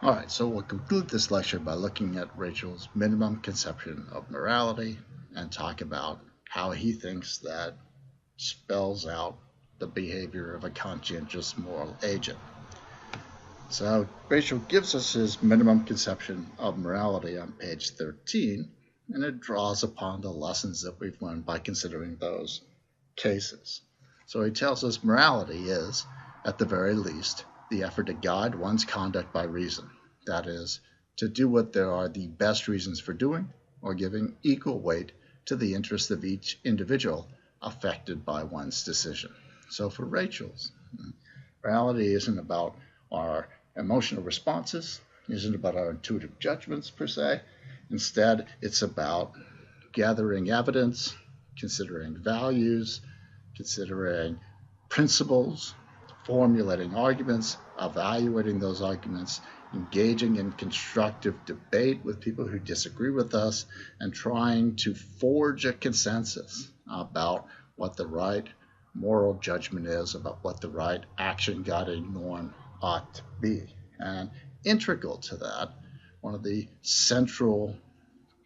All right, so we'll conclude this lecture by looking at Rachel's minimum conception of morality and talk about how he thinks that spells out the behavior of a conscientious moral agent. So Rachel gives us his minimum conception of morality on page 13, and it draws upon the lessons that we've learned by considering those cases. So he tells us morality is, at the very least, the effort to guide one's conduct by reason. That is, to do what there are the best reasons for doing, or giving equal weight to the interests of each individual affected by one's decision. So for Rachel's, morality isn't about our emotional responses, isn't about our intuitive judgments per se. Instead, it's about gathering evidence, considering values, considering principles, formulating arguments, evaluating those arguments, engaging in constructive debate with people who disagree with us, and trying to forge a consensus about what the right moral judgment is, about what the right action guiding norm ought to be. And integral to that, one of the central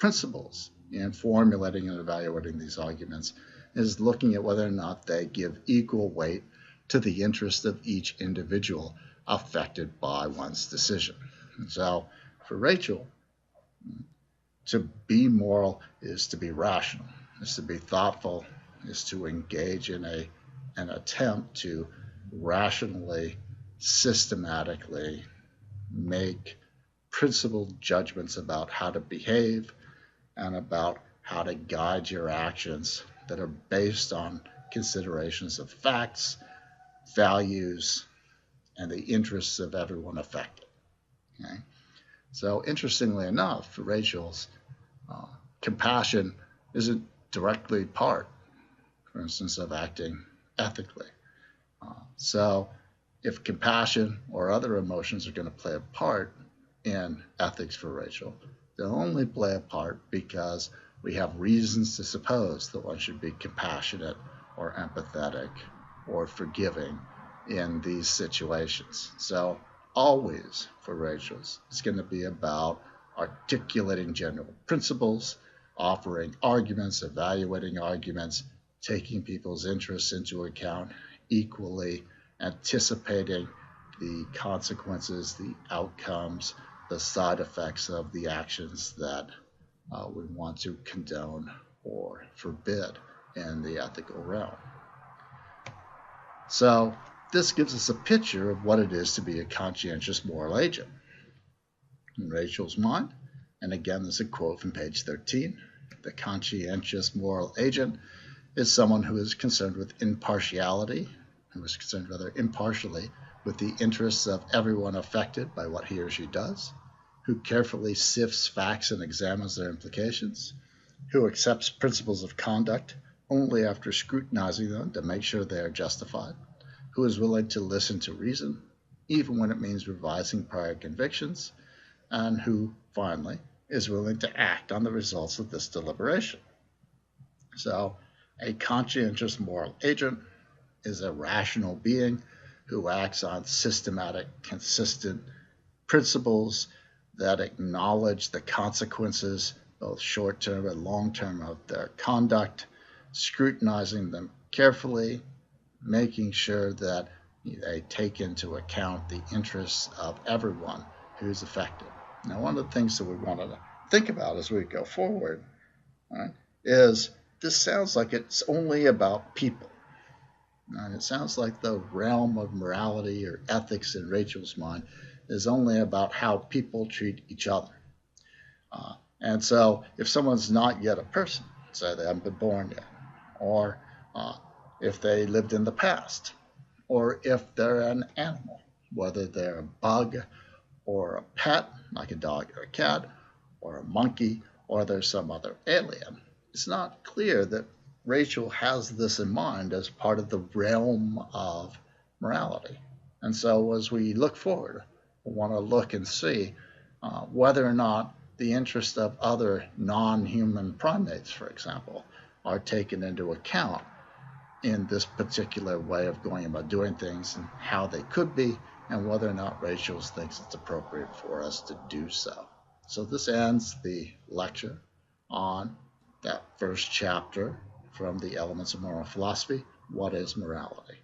principles in formulating and evaluating these arguments is looking at whether or not they give equal weight to the interest of each individual affected by one's decision. And so for Rachel, to be moral is to be rational, is to be thoughtful, is to engage in an attempt to rationally, systematically make principled judgments about how to behave and about how to guide your actions that are based on considerations of facts, values, and the interests of everyone affected. Okay? So interestingly enough, for Rachel's, compassion isn't directly part, for instance, of acting ethically. So if compassion or other emotions are going to play a part in ethics for Rachel, they'll only play a part because we have reasons to suppose that one should be compassionate or empathetic or forgiving in these situations. So always for Rachel's, it's going to be about articulating general principles, offering arguments, evaluating arguments, taking people's interests into account equally, anticipating the consequences, the outcomes, the side effects of the actions that we want to condone or forbid in the ethical realm. So this gives us a picture of what it is to be a conscientious moral agent. In Rachel's mind, and again, there's a quote from page 13, the conscientious moral agent is someone who is concerned with impartiality, who is concerned rather impartially with the interests of everyone affected by what he or she does, who carefully sifts facts and examines their implications, who accepts principles of conduct only after scrutinizing them to make sure they are justified, who is willing to listen to reason, even when it means revising prior convictions, and who, finally, is willing to act on the results of this deliberation. So, a conscientious moral agent is a rational being who acts on systematic, consistent principles that acknowledge the consequences, both short-term and long-term, of their conduct, scrutinizing them carefully, making sure that they take into account the interests of everyone who's affected. Now, one of the things that we want to think about as we go forward, right, is this sounds like it's only about people. And it sounds like the realm of morality or ethics in Rachel's mind is only about how people treat each other. And so if someone's not yet a person, say they haven't been born yet, or if they lived in the past, or if they're an animal, whether they're a bug or a pet, like a dog or a cat, or a monkey, or there's some other alien, it's not clear that Rachel has this in mind as part of the realm of morality. And so as we look forward, we want to look and see whether or not the interest of other non-human primates, for example, are taken into account in this particular way of going about doing things, and how they could be and whether or not Rachels thinks it's appropriate for us to do so. So this ends the lecture on that first chapter from the Elements of Moral Philosophy, What is Morality?